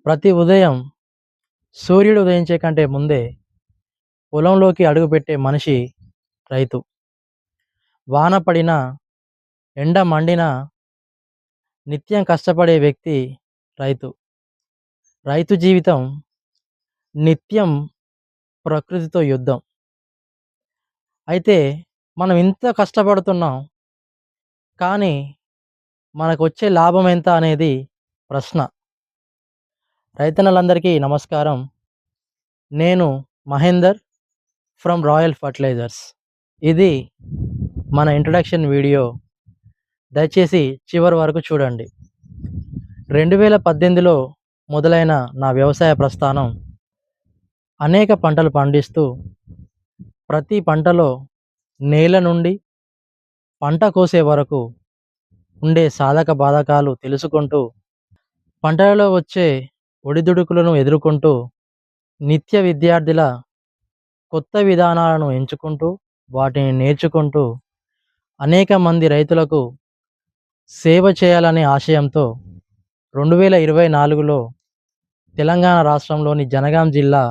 ప్రతి ఉదయం సూర్యుడు ఉదయించే కంటే ముందే పొలంలోకి అడుగుపెట్టే మనిషి రైతు. వాన పడినా, ఎండ మండినా నిత్యం కష్టపడే వ్యక్తి రైతు. రైతు జీవితం నిత్యం ప్రకృతితో యుద్ధం. అయితే మనం ఇంత కష్టపడుతున్నాం, కానీ మనకొచ్చే లాభం ఎంత అనేది ప్రశ్న. రైతన్నలందరికీ నమస్కారం. నేను మహేందర్ ఫ్రమ్ రాయల్ ఫర్టిలైజర్స్. ఇది మన ఇంట్రడక్షన్ వీడియో. దయచేసి చివరి వరకు చూడండి. 2018లో మొదలైన నా వ్యవసాయ ప్రస్థానం అనేక పంటలు పండిస్తూ ప్రతి పంటలో నేల నుండి పంట కోసే వరకు ఉండే సాధక బాధకాలు తెలుసుకుంటూ, పంటలలో వచ్చే ఒడిదుడుకులను ఎదుర్కొంటూ, నిత్య విద్యార్థిలా కొత్త విధానాలను ఎంచుకుంటూ, వాటిని నేర్చుకుంటూ అనేక మంది రైతులకు సేవ చేయాలనే ఆశయంతో 2024లో తెలంగాణ రాష్ట్రంలోని జనగాం జిల్లా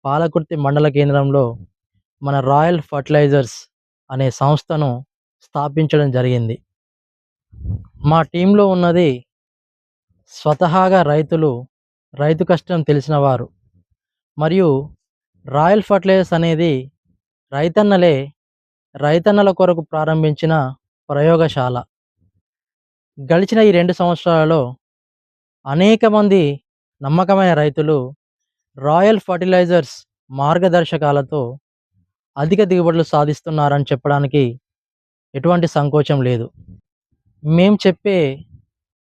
పాలకుర్తి మండల కేంద్రంలో మన రాయల్ ఫర్టిలైజర్స్ అనే సంస్థను స్థాపించడం జరిగింది. మా టీంలో ఉన్నది స్వతహాగా రైతులు, రైతు కష్టం తెలిసిన వారు. మరియు రాయల్ ఫర్టిలైజర్స్ అనేది రైతన్నల కొరకు ప్రారంభించిన ప్రయోగశాల. గడిచిన ఈ 2 సంవత్సరాలలో అనేక మంది నమ్మకమైన రైతులు రాయల్ ఫర్టిలైజర్స్ మార్గదర్శకాలతో అధిక దిగుబడులు సాధిస్తున్నారని చెప్పడానికి ఎటువంటి సంకోచం లేదు. మేము చెప్పే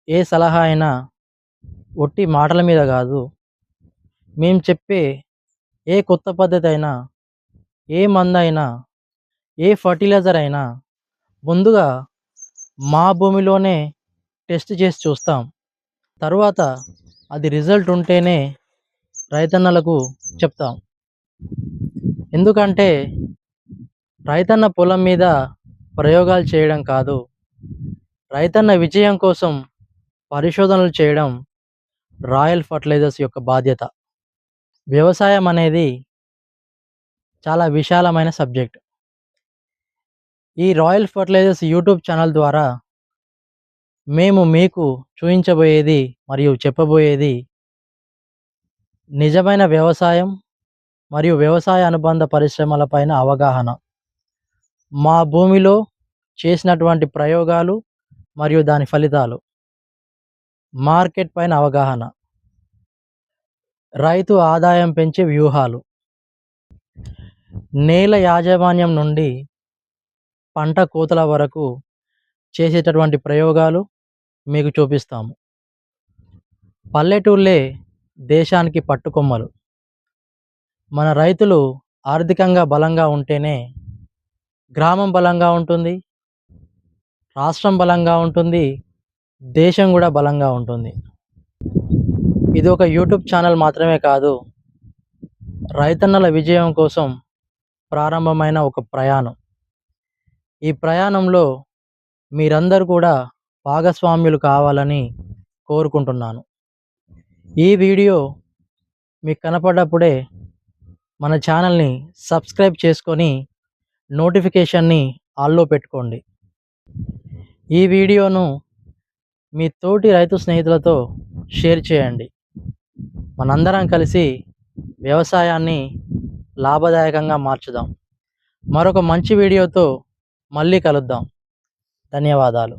ఏ సలహా అయినా ఒట్టి మాటల మీద కాదు. మేము చెప్పే ఏ కొత్త పద్ధతి అయినా, ఏ మందైనా, ఏ ఫర్టిలైజర్ అయినా ముందుగా మా భూమిలోనే టెస్ట్ చేసి చూస్తాం. తరువాత అది రిజల్ట్ ఉంటేనే రైతన్నలకు చెప్తాం. ఎందుకంటే రైతన్న పొలం మీద ప్రయోగాలు చేయడం కాదు, రైతన్న విజయం కోసం పరిశోధనలు చేయడం రాయల్ ఫర్టిలైజర్స్ యొక్క బాధ్యత. వ్యవసాయం అనేది చాలా విశాలమైన సబ్జెక్ట్. ఈ రాయల్ ఫర్టిలైజర్స్ యూట్యూబ్ ఛానల్ ద్వారా మేము మీకు చూపించబోయేది మరియు చెప్పబోయేది నిజమైన వ్యవసాయం మరియు వ్యవసాయ అనుబంధ పరిశ్రమలపైన అవగాహన, మా భూమిలో చేసినటువంటి ప్రయోగాలు మరియు దాని ఫలితాలు, మార్కెట్ పైన అవగాహన, రైతు ఆదాయం పెంచే వ్యూహాలు, నేల యాజమాన్యం నుండి పంట కోతల వరకు చేసేటటువంటి ప్రయోగాలు మీకు చూపిస్తాము. పల్లెటూళ్ళే దేశానికి పట్టుకొమ్మలు. మన రైతులు ఆర్థికంగా బలంగా ఉంటేనే గ్రామం బలంగా ఉంటుంది, రాష్ట్రం బలంగా ఉంటుంది, దేశం కూడా బలంగా ఉంటుంది. ఇది ఒక యూట్యూబ్ ఛానల్ మాత్రమే కాదు, రైతన్నల విజయం కోసం ప్రారంభమైన ఒక ప్రయాణం. ఈ ప్రయాణంలో మీరందరూ కూడా భాగస్వామ్యులు కావాలని కోరుకుంటున్నాను. ఈ వీడియో మీకు కనపడ్డప్పుడే మన ఛానల్ని సబ్స్క్రైబ్ చేసుకొని నోటిఫికేషన్ని ఆల్లో పెట్టుకోండి. ఈ వీడియోను మీ తోటి రైతు స్నేహితులతో షేర్ చేయండి. మనందరం కలిసి వ్యవసాయాన్ని లాభదాయకంగా మార్చుదాం. మరొక మంచి వీడియోతో మళ్ళీ కలుద్దాం. ధన్యవాదాలు.